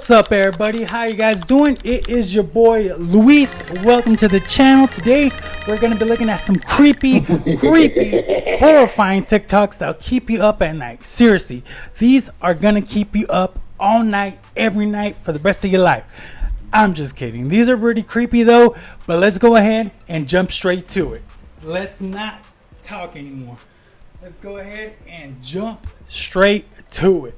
What's up, everybody? How you guys doing? It is your boy Luis. Welcome to the channel. Today we're gonna be looking at some creepy, horrifying TikToks that'll keep you up at night. Seriously, these are gonna keep you up all night, every night for the rest of your life. I'm just kidding. These are pretty creepy though, but let's go ahead and jump straight to it. Let's not talk anymore. Let's go ahead and jump straight to it.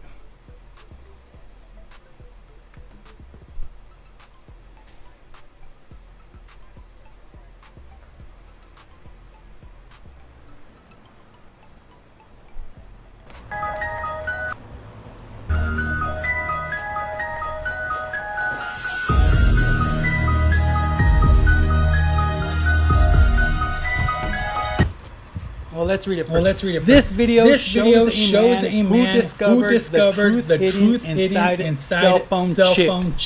Well, let's read it first. This video shows a man who discovered the truth hidden inside cell phone chips.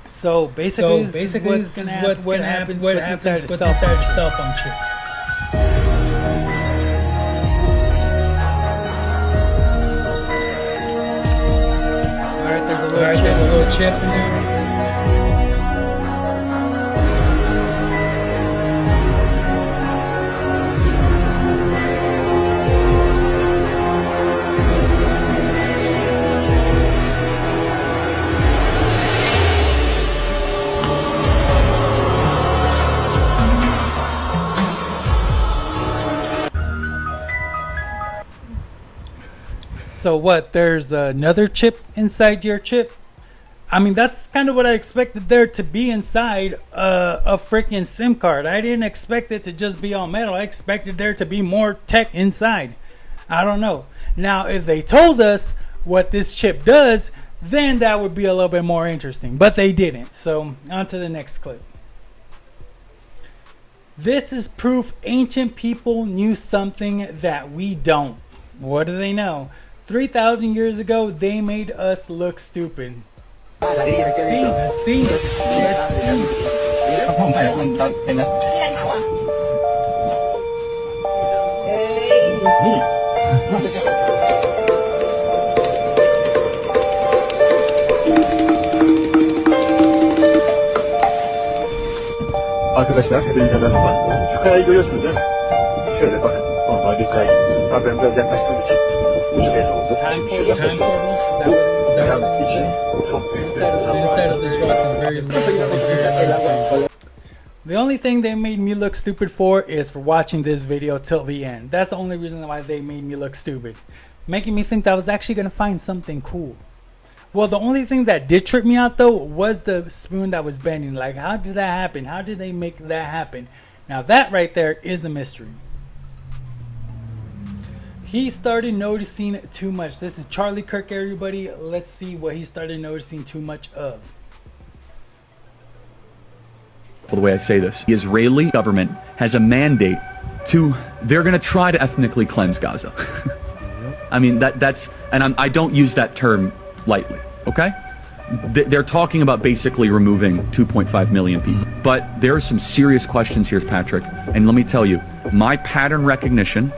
So basically, this is what's going to happen. What happens inside a cell phone chip. All right, there's a little chip in there. So what, there's another chip inside your chip? I mean, that's kind of what I expected there to be inside a freaking SIM card. I didn't expect it to just be all metal. I expected there to be more tech inside. I don't know. Now, if they told us what this chip does, then that would be a little bit more interesting. But they didn't. So, on to the next clip. This is proof ancient people knew something that we don't. What do they know? 3,000 years ago, they made us look stupid. Let's see. Arkadaşlar hepinize merhaba. Şu kayayı görüyorsunuz değil mi? Şöyle bakın. Normal bir kay. Tabii ben biraz yaklaştığım için ucu belli oldu. Şimdi şöyle yaklaşıyoruz. Bu kayanın içi çok büyük. The only thing they made me look stupid for is for watching this video till the end. That's the only reason why they made me look stupid. Making me think that I was actually going to find something cool. Well, the only thing that did trip me out though was the spoon that was bending. Like, how did that happen? How did they make that happen? Now that right there is a mystery. He started noticing too much. This is Charlie Kirk, everybody. Let's see what he started noticing too much of. The way I say this, the Israeli government has a mandate they're going to try to ethnically cleanse Gaza. I mean, I don't use that term lightly, okay? They're talking about basically removing 2.5 million people. But there are some serious questions here, Patrick. And let me tell you, my pattern recognition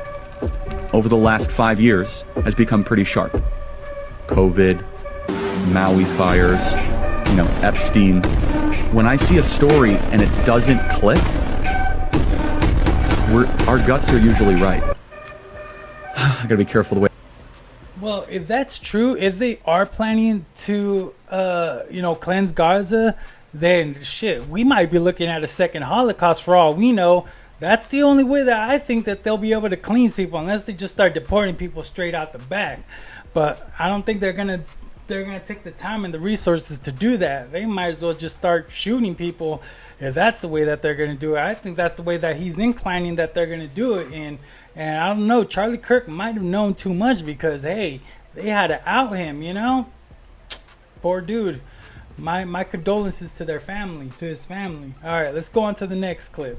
over the last 5 years has become pretty sharp. COVID, Maui fires, Epstein. When I see a story and it doesn't click, our guts are usually right. I gotta be careful the way. Well, if that's true, if they are planning to, cleanse Gaza, then shit, we might be looking at a second Holocaust for all we know. That's the only way that I think that they'll be able to cleanse people, unless they just start deporting people straight out the back. But I don't think they're gonna take the time and the resources to do that. They might as well just start shooting people if that's the way that they're gonna do it. I think that's the way that he's inclining that they're gonna do it in. And I don't know, Charlie Kirk might have known too much because, hey, they had to out him, Poor dude. My condolences to their family, to his family. All right, let's go on to the next clip.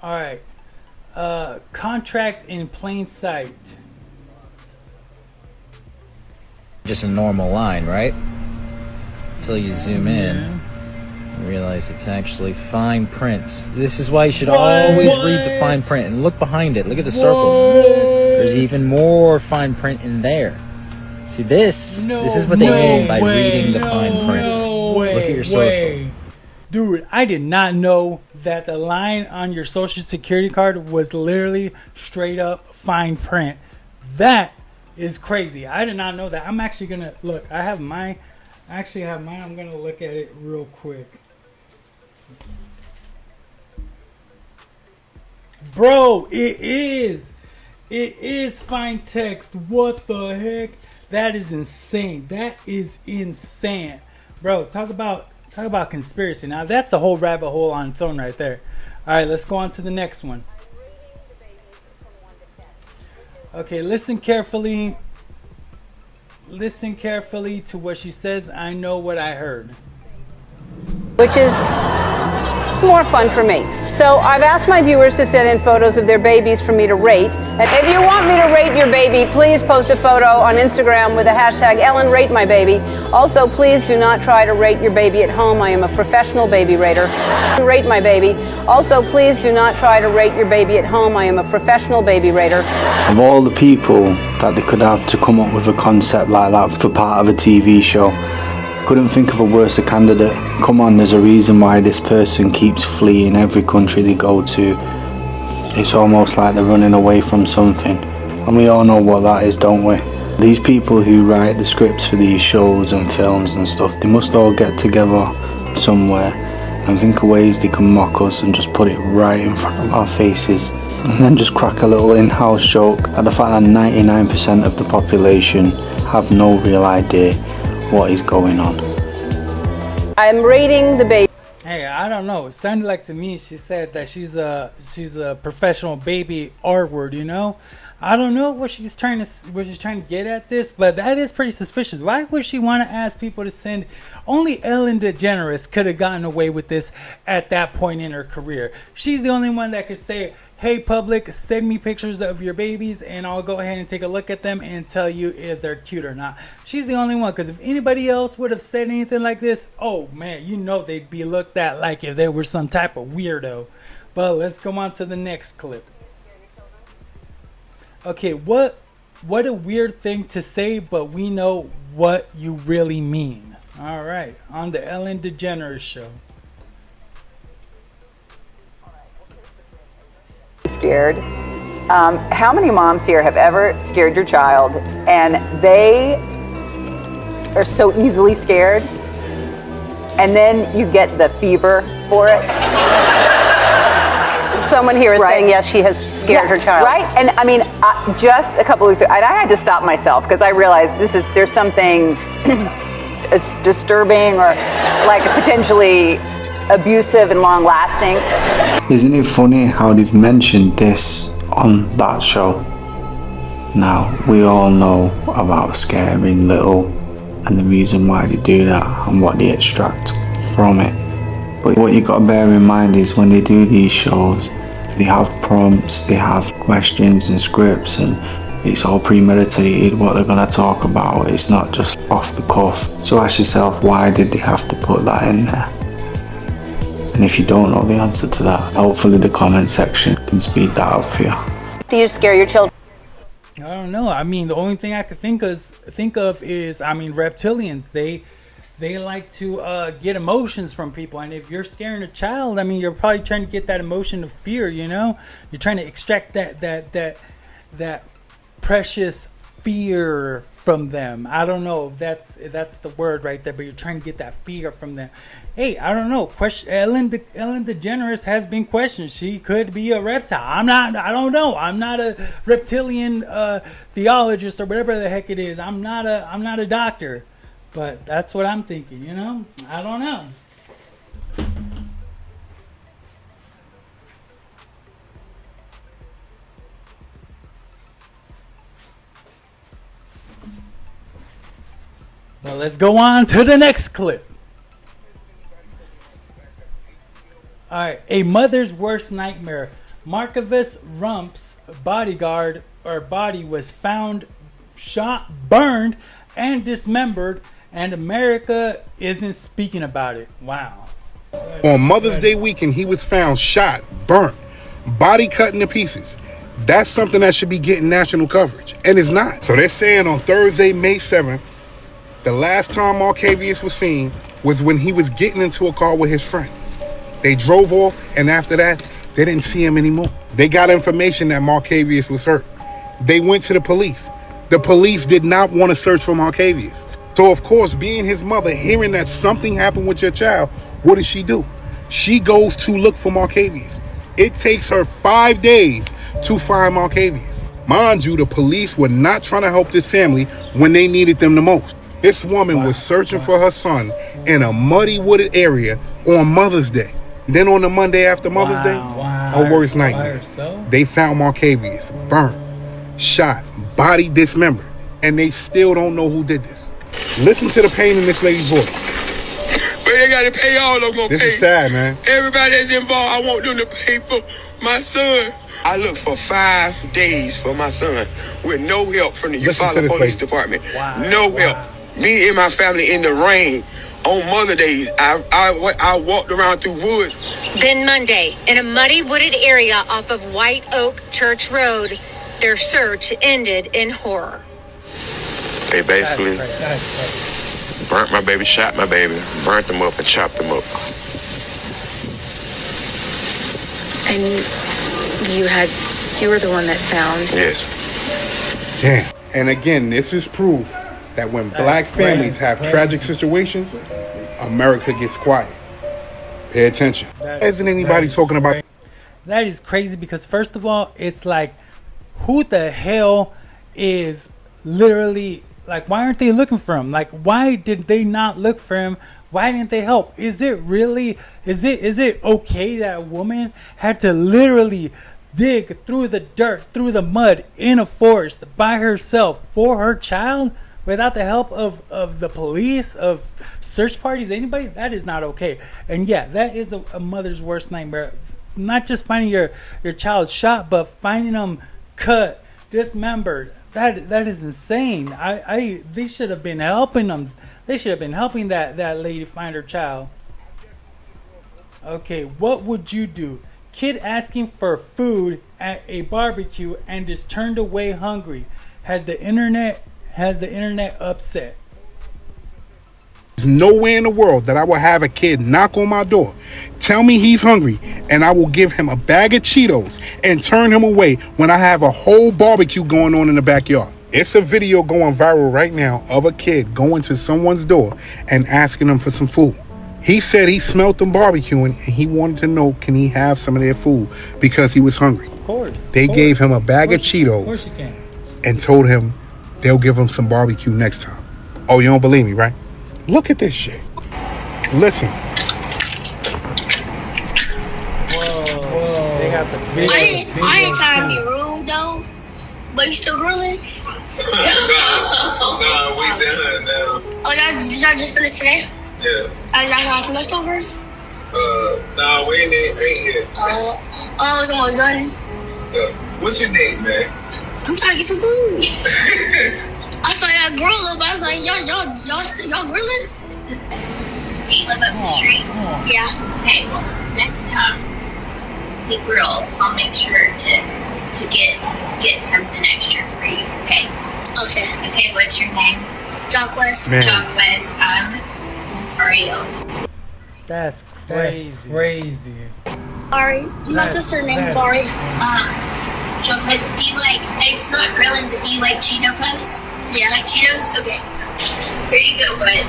All right. Contract in plain sight. Just a normal line, right? Until you zoom in and realize it's actually fine print. This is why you should always read the fine print and look behind it. Look at the circles. There's even more fine print in there. See, this is what they mean by reading the fine print. Look at your social. Dude, I did not know that the line on your social security card was literally straight up fine print. That is crazy. I did not know that. I'm actually gonna look. I actually have mine. I'm gonna look at it real quick. Bro, it is fine text. What the heck? That is insane. That is insane. Bro, talk about conspiracy. Now that's a whole rabbit hole on its own right there. All right, let's go on to the next one. Okay, listen carefully. Listen carefully to what she says. I know what I heard. Which is it's more fun for me. So I've asked my viewers to send in photos of their babies for me to rate. And if you want me to rate your baby, please post a photo on Instagram with the hashtag #EllenRateMyBaby. Also, please do not try to rate your baby at home. I am a professional baby rater. Rate my baby. Also, please do not try to rate your baby at home. I am a professional baby rater. Of all the people that they could have to come up with a concept like that for part of a TV show, couldn't think of a worse candidate. Come on, there's a reason why this person keeps fleeing every country they go to. It's almost like they're running away from something. And we all know what that is, don't we? These people who write the scripts for these shows and films and stuff, they must all get together somewhere and think of ways they can mock us and just put it right in front of our faces. And then just crack a little in-house joke at the fact that 99% of the population have no real idea what is going on. I'm rating the baby. Hey, I don't know. It sounded like to me she said that she's a professional baby R word, you know? I don't know what she's trying to get at this, but that is pretty suspicious. Why would she want to ask people to send? Only Ellen DeGeneres could have gotten away with this at that point in her career. She's the only one that could say, hey public, send me pictures of your babies and I'll go ahead and take a look at them and tell you if they're cute or not. She's the only one, because if anybody else would have said anything like this, oh man, you know they'd be looked at like if they were some type of weirdo. But let's go on to the next clip. Okay, what a weird thing to say, but we know what you really mean. All right, on the Ellen DeGeneres show. Scared. How many moms here have ever scared your child and they are so easily scared and then you get the fever for it? Someone here is saying yes, she has scared her child. Right? And I mean, just a couple weeks ago, and I had to stop myself because I realized there's something disturbing or like potentially abusive and long lasting. Isn't it funny how they've mentioned this on that show? Now, we all know about scaring little and the reason why they do that and what they extract from it. But what you got to bear in mind is when they do these shows, they have prompts, they have questions and scripts, and it's all premeditated what they're going to talk about. It's not just off the cuff. So ask yourself, why did they have to put that in there? And if you don't know the answer to that, hopefully the comment section can speed that up for you. Do you scare your children? I don't know. I mean, the only thing I could think of is, reptilians. They like to get emotions from people, and if you're scaring a child, I mean, you're probably trying to get that emotion of fear. You know, you're trying to extract that precious fear from them. I don't know if that's the word right there, but you're trying to get that fear from them. Hey, I don't know. Ellen DeGeneres has been questioned. She could be a reptile. I don't know. I'm not a reptilian theologist or whatever the heck it is. I'm not a doctor, but that's what I'm thinking. You know, I don't know. Well, let's go on to the next clip. All right, a mother's worst nightmare. Marcavus Rump's body was found shot, burned, and dismembered, and America isn't speaking about it. Wow. On Mother's Day weekend, he was found shot, burnt, body cut into pieces. That's something that should be getting national coverage, and it's not. So they're saying on Thursday, May 7th, the last time Marcavius was seen was when he was getting into a car with his friend. They drove off, and after that, they didn't see him anymore. They got information that Marcavius was hurt. They went to the police. The police did not want to search for Marcavius. So of course, being his mother, hearing that something happened with your child, what does she do? She goes to look for Marcavius. It takes her 5 days to find Marcavius. Mind you, the police were not trying to help this family when they needed them the most. This woman was searching for her son in a muddy, wooded area on Mother's Day. Then on the Monday after Mother's Day, her worst nightmare. They found Marcavius burnt, shot, body dismembered, and they still don't know who did this. Listen to the pain in this lady's voice. But they gotta pay all of them. This is sad, man. Everybody that's involved, I want them to pay for my son. I looked for 5 days for my son with no help from the Eufaula Police Department. No help. Me and my family in the rain on Mother Days. I walked around through woods. Then Monday, in a muddy wooded area off of White Oak Church Road, their search ended in horror. They basically burnt my baby, shot my baby, burnt them up and chopped them up. And you were the one that found? Yes. Damn. And again, this is proof that when black families have tragic situations, America gets quiet. Pay attention. Isn't anybody talking about? That is crazy because first of all, it's like, who the hell is literally like? Why aren't they looking for him? Like, why did they not look for him? Why didn't they help? Is it really? Is it okay that a woman had to literally dig through the dirt, through the mud in a forest by herself for her child? Without the help of the police, of search parties, anybody? That is not okay. And yeah, that is a mother's worst nightmare. Not just finding your child shot, but finding them cut, dismembered. That is insane. They should have been helping them. They should have been helping that lady find her child. Okay, what would you do? Kid asking for food at a barbecue and is turned away hungry. Has the internet upset? There's nowhere in the world that I will have a kid knock on my door, tell me he's hungry, and I will give him a bag of Cheetos and turn him away when I have a whole barbecue going on in the backyard. It's a video going viral right now of a kid going to someone's door and asking them for some food. He said he smelled them barbecuing and he wanted to know, can he have some of their food because he was hungry. Of course. They gave him a bag of Cheetos and told him they'll give him some barbecue next time. Oh, you don't believe me, right? Look at this shit. Listen. Whoa. They got the video. I ain't trying to be rude though, but you still grilling? Nah, we done now. Oh, y'all just finished today? Yeah. Y'all got some leftovers? Nah, we ain't yet. Oh, it's almost done. What's your name, man? I'm trying to get some food. I saw y'all grill up. I was like, y'all grilling? Do you live up the street? Yeah. Okay, well, next time we grill, I'll make sure to get something extra for you. Okay. Okay. Okay. What's your name? Jacquez. Jacquez. I'm Miss Ariel. That's crazy. Sorry. My sister named Sorry. Jacquez, do you like? It's not grilling, but do you like Cheeto Puffs? Yeah. Like Cheetos? Okay. Here you go, bud.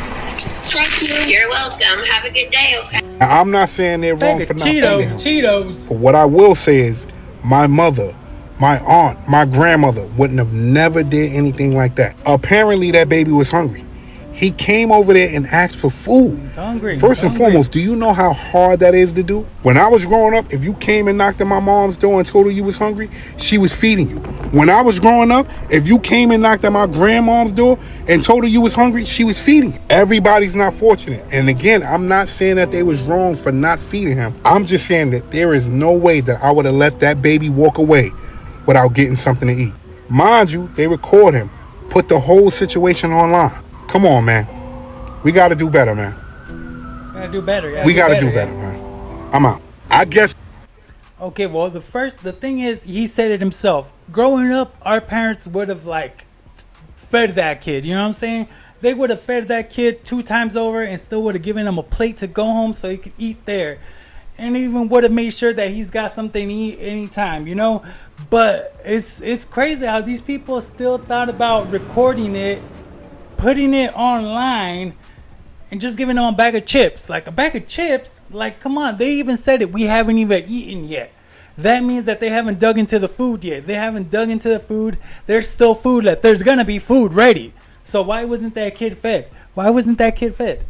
Thank you. You're welcome. Have a good day, okay? Now, I'm not saying they're wrong for not feeding him. Cheetos. But what I will say is my mother, my aunt, my grandmother wouldn't have never did anything like that. Apparently that baby was hungry. He came over there and asked for food. He's hungry. First and foremost, do you know how hard that is to do? When I was growing up, if you came and knocked on my mom's door and told her you was hungry, she was feeding you. When I was growing up, if you came and knocked on my grandmom's door and told her you was hungry, she was feeding you. Everybody's not fortunate. And again, I'm not saying that they was wrong for not feeding him. I'm just saying that there is no way that I would have let that baby walk away without getting something to eat. Mind you, they record him, put the whole situation online. Come on, man. We got to do better, man. Gotta do better. We got to do better, man. I'm out. I guess. Okay, well, the thing is, he said it himself. Growing up, our parents would have, like, fed that kid. You know what I'm saying? They would have fed that kid 2 times over and still would have given him a plate to go home so he could eat there. And even would have made sure that he's got something to eat anytime, you know? But it's crazy how these people still thought about recording it, putting it online, and just giving them a bag of chips. Like, a bag of chips? Like, come on. They even said it. We haven't even eaten yet. That means that they haven't dug into the food yet. They haven't dug into the food. There's still food left. There's going to be food ready. So why wasn't that kid fed? Why wasn't that kid fed?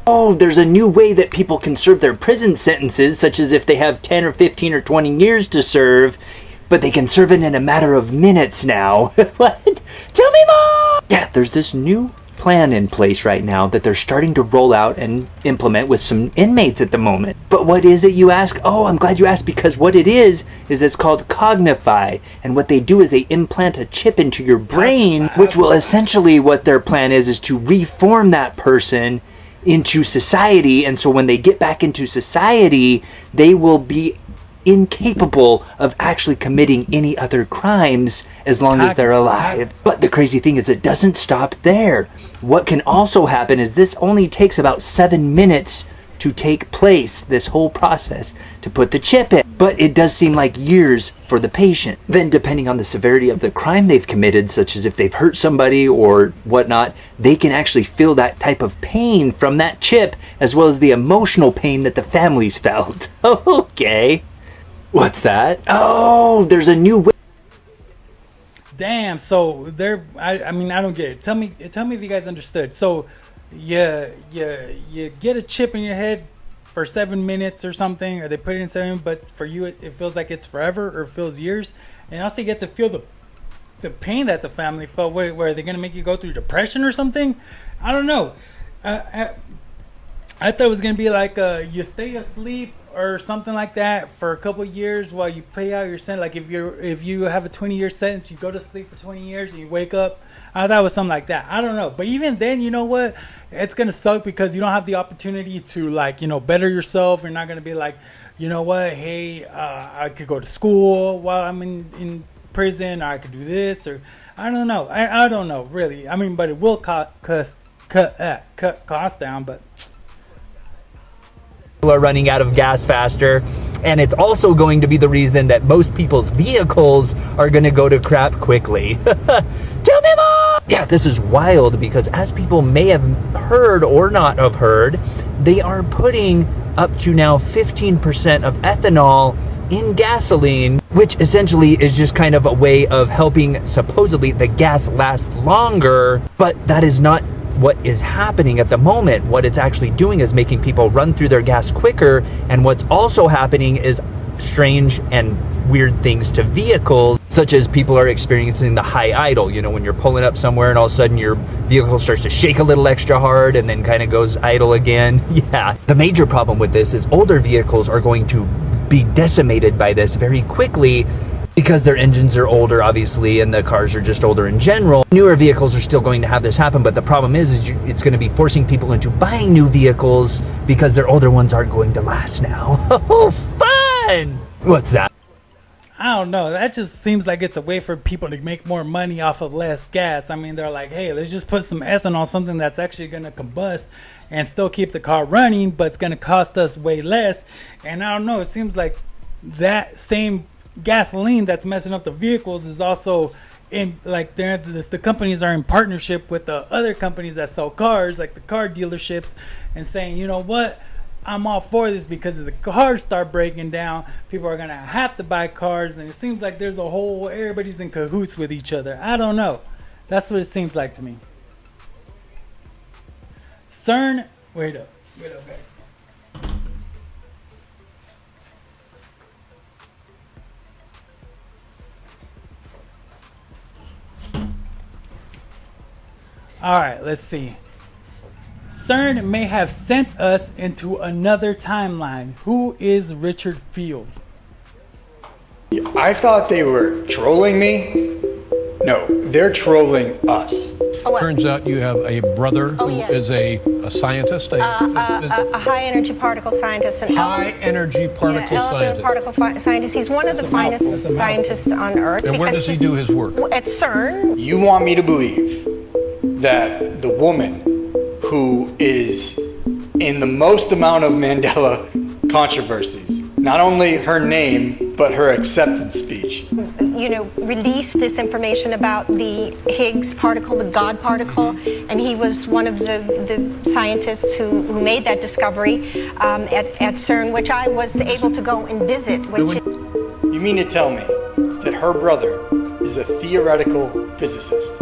Oh, there's a new way that people can serve their prison sentences, such as if they have 10 or 15 or 20 years to serve, but they can serve it in a matter of minutes now. What? Tell me more! Yeah, there's this new plan in place right now that they're starting to roll out and implement with some inmates at the moment. But what is it, you ask? Oh, I'm glad you asked, because what it is it's called Cognify. And what they do is they implant a chip into your brain, which will essentially, what their plan is to reform that person into society. And so when they get back into society, they will be incapable of actually committing any other crimes as long as they're alive. But the crazy thing is, it doesn't stop there. What can also happen is this only takes about 7 minutes to take place, this whole process, to put the chip in. But it does seem like years for the patient. Then, depending on the severity of the crime they've committed, such as if they've hurt somebody or whatnot, they can actually feel that type of pain from that chip, as well as the emotional pain that the families felt. Okay. What's that? Oh, there's a new way. Damn, so I mean, I don't get it. Tell me if you guys understood. So you get a chip in your head for 7 minutes or something, or they put it in 7, but for you it feels like it's forever or it feels years. And also you get to feel the pain that the family felt. Where are they gonna make you go through depression or something? I don't know. I thought it was gonna be like you stay asleep or something like that for a couple of years while you play out your sentence. Like if you have a 20-year sentence, you go to sleep for 20 years and you wake up. I thought it was something like that. I don't know. But even then, you know what? It's going to suck because you don't have the opportunity to, like, you know, better yourself. You're not going to be like, you know what? Hey, I could go to school while I'm in prison, or I could do this, or I don't know. I don't know, really. I mean, but it will cut costs down, but People are running out of gas faster, and it's also going to be the reason that most people's vehicles are going to go to crap quickly. Tell me more! Yeah, this is wild because, as people may have heard or not have heard, they are putting up to now 15% of ethanol in gasoline, which essentially is just kind of a way of helping supposedly the gas last longer, but that is not what is happening at the moment. What it's actually doing is making people run through their gas quicker, and what's also happening is strange and weird things to vehicles, such as people are experiencing the high idle. You know, when you're pulling up somewhere and all of a sudden your vehicle starts to shake a little extra hard and then kind of goes idle again. Yeah. The major problem with this is older vehicles are going to be decimated by this very quickly, because their engines are older, obviously, and the cars are just older in general. Newer vehicles are still going to have this happen, but the problem is it's going to be forcing people into buying new vehicles because their older ones aren't going to last now. Oh, fun! What's that? I don't know. That just seems like it's a way for people to make more money off of less gas. I mean, they're like, hey, let's just put some ethanol, something that's actually going to combust and still keep the car running, but it's going to cost us way less. And I don't know. It seems like that same gasoline that's messing up the vehicles is also in, like, the companies are in partnership with the other companies that sell cars, like the car dealerships, and saying, you know what, I'm all for this because if the cars start breaking down, people are gonna have to buy cars, and it seems like there's everybody's in cahoots with each other. I don't know. That's what it seems like to me. CERN, wait up guys. All right, let's see. CERN may have sent us into another timeline. Who is Richard Field? I thought they were trolling me. No, they're trolling us. Oh, what? Turns out you have a brother who is a scientist, a high energy particle scientist. High energy particle scientist. Particle scientist. He's one of the finest scientists on Earth. And where does he do his work? At CERN. You want me to believe that the woman who is in the most amount of Mandela controversies, not only her name, but her acceptance speech, released this information about the Higgs particle, the God particle, and he was one of the scientists who made that discovery at CERN, which I was able to go and visit. You mean to tell me that her brother is a theoretical physicist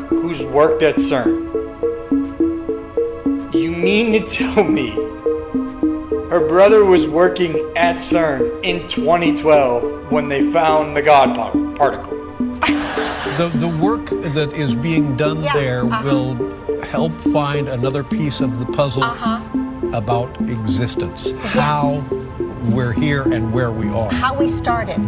who's worked at CERN? You mean to tell me her brother was working at CERN in 2012 when they found the God particle? The work that is being done there will help find another piece of the puzzle about existence, how we're here and where we are. How we started.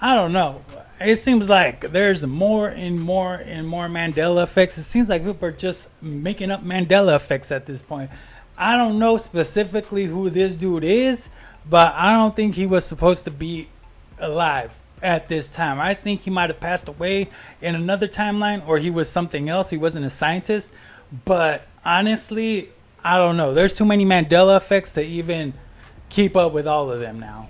I don't know. It seems like there's more and more and more Mandela effects. It seems like people are just making up Mandela effects at this point. I don't know specifically who this dude is, but I don't think he was supposed to be alive at this time. I think he might have passed away in another timeline, or he was something else. He wasn't a scientist. But honestly, I don't know. There's too many Mandela effects to even keep up with all of them now.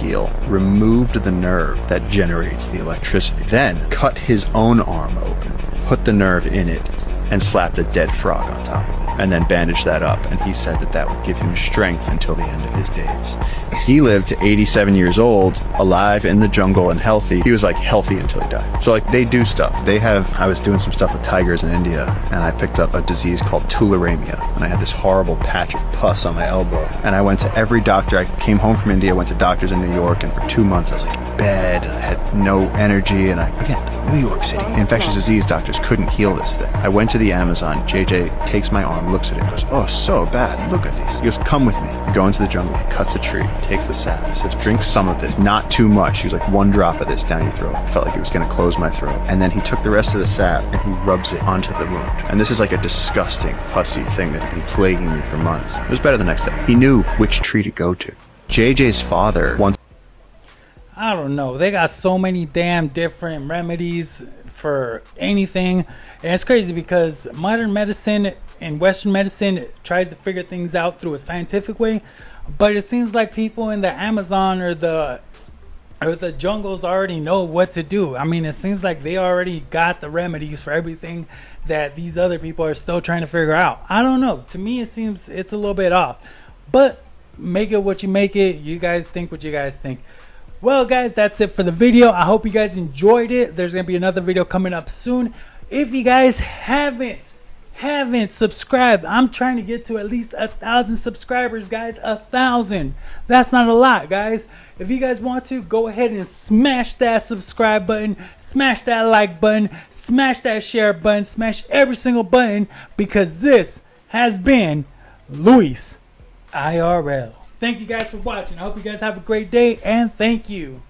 Eel removed the nerve that generates the electricity, then cut his own arm open, put the nerve in it, and slapped a dead frog on top of it, and then bandaged that up, and he said that would give him strength until the end of his days. He lived to 87 years old, alive in the jungle and healthy. He was like healthy until he died. So like they do stuff. I was doing some stuff with tigers in India, and I picked up a disease called tularemia, and I had this horrible patch of pus on my elbow, and I went to every doctor. I came home from India, went to doctors in New York, and for 2 months I was like in bed, and I had no energy, and New York City, infectious disease doctors couldn't heal this thing. I went to the Amazon. JJ takes my arm, looks at it, and goes, "Oh, so bad, look at these." He goes, "Come with me." We go into the jungle, he cuts a tree, takes the sap, says, "Drink some of this, not too much." He was like, "1 drop of this down your throat." I felt like it was going to close my throat. And then he took the rest of the sap and he rubs it onto the wound. And this is like a disgusting, pussy thing that had been plaguing me for months. It was better the next day. He knew which tree to go to. JJ's father once... I don't know. They got so many damn different remedies for anything. And it's crazy because modern medicine and Western medicine tries to figure things out through a scientific way. But it seems like people in the Amazon or the jungles already know what to do. I mean, it seems like they already got the remedies for everything that these other people are still trying to figure out. I don't know. To me, it seems it's a little bit off. But make it what you make it. You guys think what you guys think. Well, guys, that's it for the video. I hope you guys enjoyed it. There's going to be another video coming up soon. If you guys haven't subscribed, I'm trying to get to at least 1,000 subscribers, guys. 1,000. That's not a lot, guys. If you guys want to, go ahead and smash that subscribe button, smash that like button, smash that share button, smash every single button, because this has been Luis IRL. Thank you guys for watching. I hope you guys have a great day, and thank you.